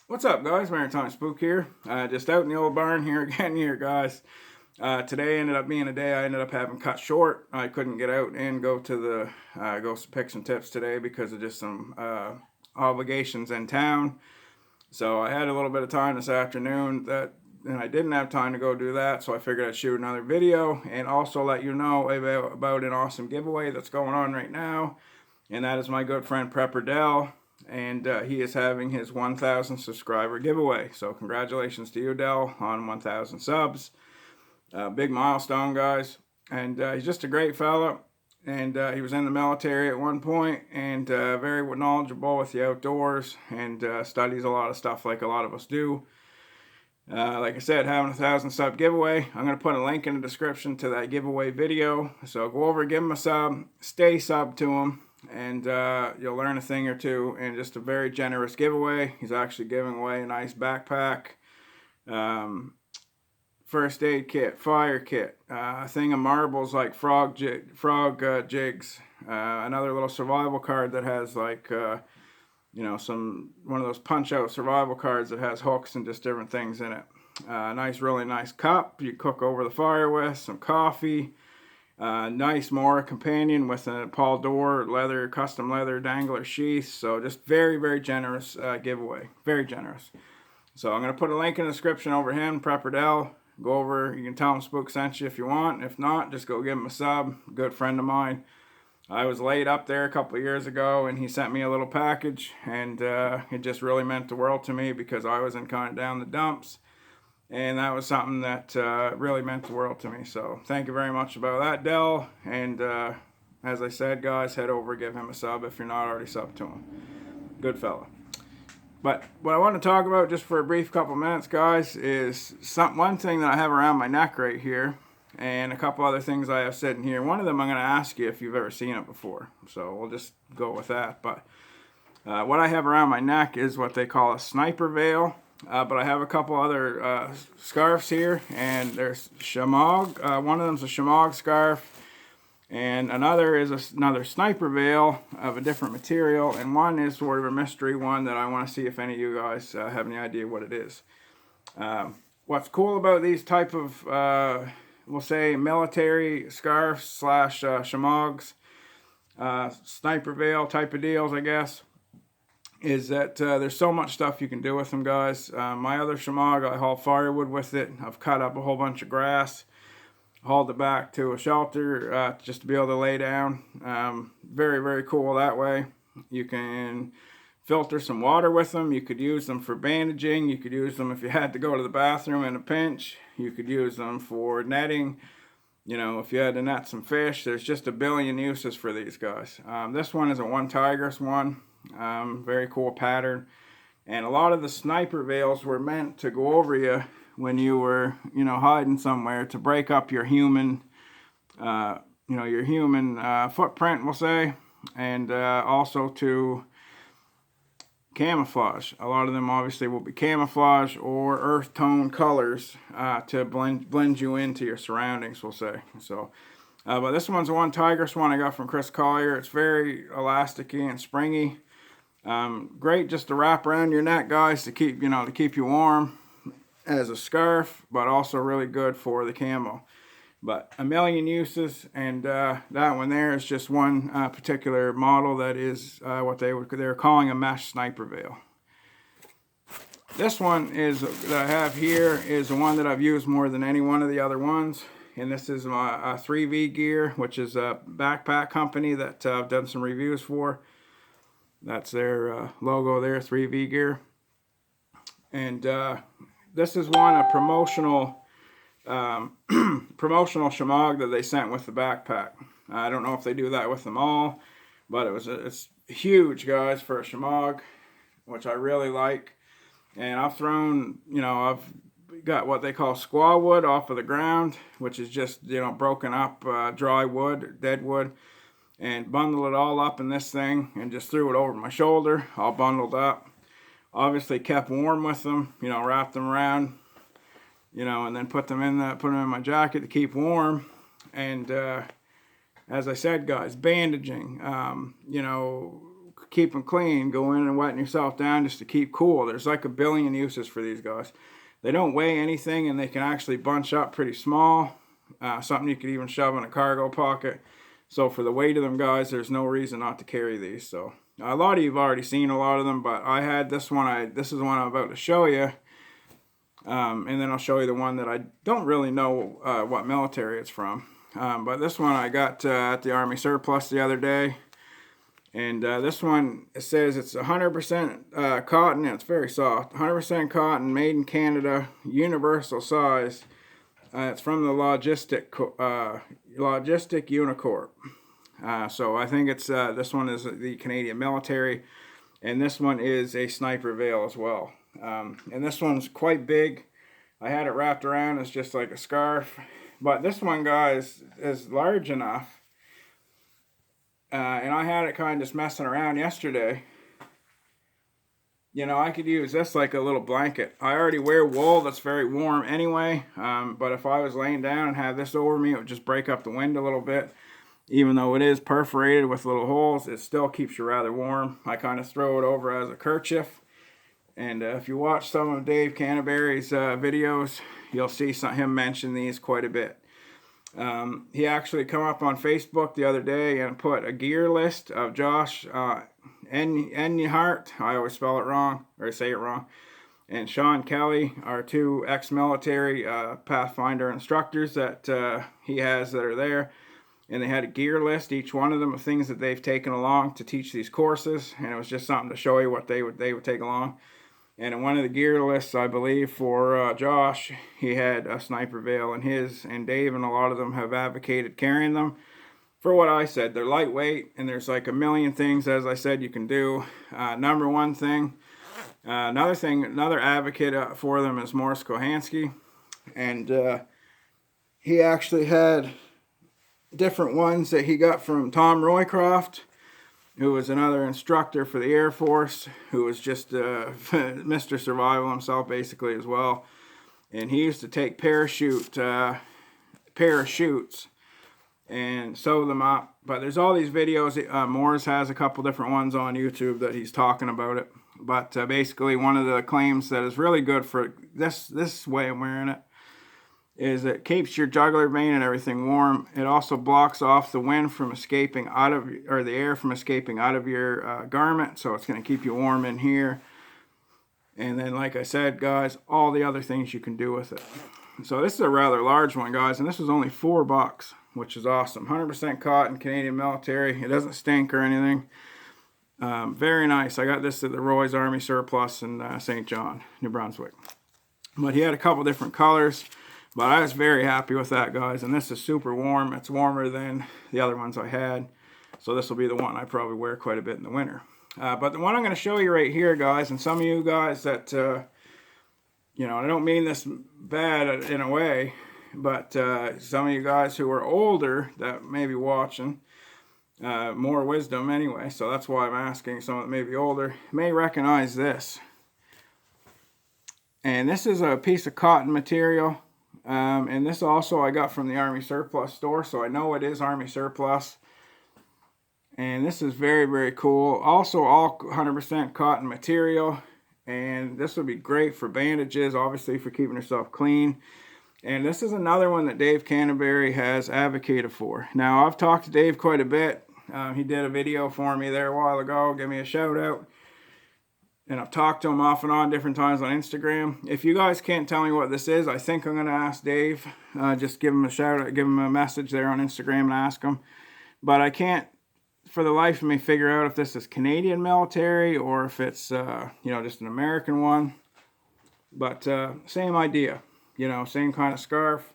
What's up, guys? Maritime Spook here. Just out in the old barn here again, guys. Today ended up being a day I ended up having cut short. I couldn't get out and go to the go pick some tips today because of just some obligations in town. So I had a little bit of time this afternoon and I didn't have time to go do that. So I figured I'd shoot another video and also let you know about an awesome giveaway that's going on right now, and that is my good friend Prepper Dell, and he is having his 1,000 subscriber giveaway. So congratulations to you, Dell, on 1,000 subs. Big milestone, guys. And he's just a great fella. And he was in the military at one point, and very knowledgeable with the outdoors, and studies a lot of stuff like a lot of us do. Like I said, having 1,000 sub giveaway. I'm going to put a link in the description to that giveaway video. So go over, give him a sub, stay sub to him, and you'll learn a thing or two. And just a very generous giveaway. He's actually giving away a nice backpack, first aid kit, fire kit, a thing of marbles like frog jigs, another little survival card that has like one of those punch out survival cards that has hooks and just different things in it. Really nice cup you cook over the fire with, some coffee. Nice Mora companion with a Paul Dore custom leather dangler sheath. So just very, very generous giveaway. Very generous. So I'm going to put a link in the description over him, Prepper Dell. Go over, you can tell him Spook sent you if you want. If not, just go give him a sub. Good friend of mine. I was laid up there a couple of years ago, and he sent me a little package, and it just really meant the world to me because I was in kind of down the dumps, and that was something that really meant the world to me. So thank you very much about that, Dell, and as I said, guys, head over, give him a sub if you're not already subbed to him. Good fella. But what I want to talk about just for a brief couple minutes, guys, is one thing that I have around my neck right here, and a couple other things I have sitting here. One of them I'm going to ask you if you've ever seen it before, so we'll just go with that. But what I have around my neck is what they call a sniper veil, but I have a couple other scarves here, and there's Shemagh. One of them's a Shemagh scarf, and another is another sniper veil of a different material, and one is sort of a mystery one that I want to see if any of you guys have any idea what it is. What's cool about these type of we'll say military scarves slash Shemaghs, sniper veil type of deals, I guess, is that there's so much stuff you can do with them, guys. My other Shemagh, I haul firewood with it. I've cut up a whole bunch of grass, hauled it back to a shelter just to be able to lay down. Very, very cool that way. You can filter some water with them. You could use them for bandaging. You could use them if you had to go to the bathroom in a pinch. You could use them for netting. If you had to net some fish, there's just a billion uses for these guys. This one is a one tigress one. Very cool pattern. And a lot of the sniper veils were meant to go over you when you were, hiding somewhere, to break up your human, footprint, we'll say, and also to camouflage. A lot of them obviously will be camouflage or earth tone colors to blend you into your surroundings, we'll say. So, but this one's the one tigress one I got from Chris Collier. It's very elasticy and springy. Great just to wrap around your neck, guys, to keep you warm as a scarf, but also really good for the camo. But a million uses, and that one there is just one particular model that is what they're calling a mesh sniper veil. This one that I have here is the one that I've used more than any one of the other ones, and this is my 3V Gear, which is a backpack company that I've done some reviews for. That's their logo there, 3V Gear. And this is a promotional Shemagh that they sent with the backpack. I don't know if they do that with them all, but it's huge, guys, for a Shemagh, which I really like. And I've got what they call squaw wood off of the ground, which is just broken up dry wood, dead wood, and bundled it all up in this thing and just threw it over my shoulder, all bundled up. Obviously kept warm with them, wrapped them around, and then put them in my jacket to keep warm. And as I said, guys, bandaging, keep them clean, go in and wetting yourself down just to keep cool. There's like a billion uses for these guys. They don't weigh anything, and they can actually bunch up pretty small. Something you could even shove in a cargo pocket. So for the weight of them guys, there's no reason not to carry these. So a lot of you have already seen a lot of them, but I had this one. This is the one I'm about to show you. And then I'll show you the one that I don't really know what military it's from. But this one I got at the Army Surplus the other day. And this one, it says it's 100% cotton. It's very soft. 100% cotton, made in Canada, universal size. It's from the Logistic Unicorp. So I think it's this one is the Canadian military. And this one is a sniper veil as well. And this one's quite big. I had it wrapped around. It's just like a scarf. But this one, guys, is large enough. And I had it kind of just messing around yesterday. You know, I could use this like a little blanket. I already wear wool that's very warm anyway. But if I was laying down and had this over me, it would just break up the wind a little bit. Even though it is perforated with little holes, it still keeps you rather warm. I kind of throw it over as a kerchief. And if you watch some of Dave Canterbury's videos, you'll see him mention these quite a bit. He actually come up on Facebook the other day and put a gear list of Josh Enyhart, I always spell it wrong, or say it wrong, and Sean Kelly, our two ex-military Pathfinder instructors that he has that are there. And they had a gear list, each one of them, of things that they've taken along to teach these courses. And it was just something to show you what they would take along. And in one of the gear lists, I believe, for Josh, he had a sniper veil in his, and Dave and a lot of them have advocated carrying them. For what I said, they're lightweight, and there's like a million things, as I said, you can do. Number one thing, another advocate for them is Morris Kohansky. And he actually had different ones that he got from Tom Roycroft, who was another instructor for the Air Force, who was just Mr. Survival himself, basically, as well. And he used to take parachutes and sew them up. But there's all these videos. Morris has a couple different ones on YouTube that he's talking about it. But basically, one of the claims that is really good for this way of wearing it is it keeps your jugular vein and everything warm. It also blocks off the wind from escaping out of, or the air from escaping out of your garment. So it's going to keep you warm in here. And then, like I said, guys, all the other things you can do with it. So this is a rather large one, guys, and this was only $4, which is awesome. 100% cotton, Canadian military. It doesn't stink or anything. Very nice. I got this at the Roy's Army Surplus in St. John, New Brunswick. But he had a couple different colors. But I was very happy with that, guys. And this is super warm. It's warmer than the other ones I had. So this will be the one I probably wear quite a bit in the winter. But the one I'm going to show you right here, guys, and some of you guys that, you know, I don't mean this bad in a way, but some of you guys who are older that may be watching, more wisdom anyway. So that's why I'm asking someone that may be older, may recognize this. And this is a piece of cotton material. And this also I got from the Army Surplus store, so I know it is Army Surplus. And this is very, very cool. Also all 100% cotton material. And this would be great for bandages, obviously for keeping yourself clean. And this is another one that Dave Canterbury has advocated for. Now, I've talked to Dave quite a bit. He did a video for me there a while ago. Give me a shout out. And I've talked to him off and on different times on Instagram. If you guys can't tell me what this is, I think I'm going to ask Dave. Just give him a shout out, give him a message there on Instagram and ask him. But I can't, for the life of me, figure out if this is Canadian military or if it's, you know, just an American one. But same idea, you know, same kind of scarf.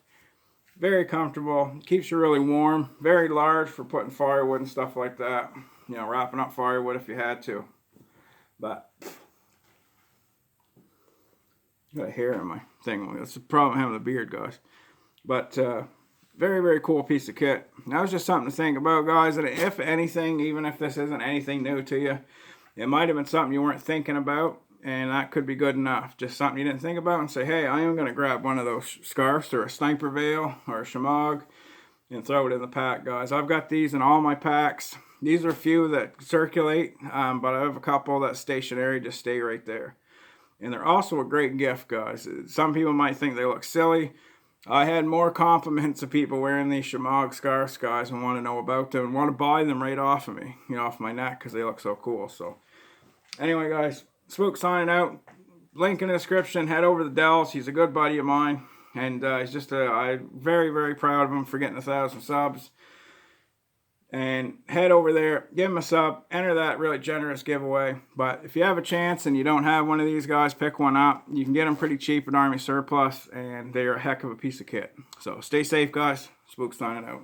Very comfortable, keeps you really warm. Very large for putting firewood and stuff like that. You know, wrapping up firewood if you had to. But got a hair in my thing. That's the problem having a beard, guys. But very, very cool piece of kit. That was just something to think about, guys. And if anything, even if this isn't anything new to you, it might have been something you weren't thinking about, and that could be good enough. Just something you didn't think about and say, hey, I am going to grab one of those scarves or a sniper veil or a Shemagh and throw it in the pack, guys. I've got these in all my packs. These are a few that circulate, but I have a couple that stationary, just stay right there. And they're also a great gift, guys. Some people might think they look silly. I had more compliments of people wearing these Shemagh scarves, guys, and want to know about them and want to buy them right off of me, off my neck, because they look so cool. So anyway, guys, Spook signing out. Link in the description. Head over to Dells. He's a good buddy of mine, and he's just I'm very, very proud of him for getting 1,000 subs. And head over there, give him a sub, enter that really generous giveaway. But if you have a chance and you don't have one of these guys, pick one up. You can get them pretty cheap at Army Surplus, and they're a heck of a piece of kit. So stay safe, guys. Spook signing out.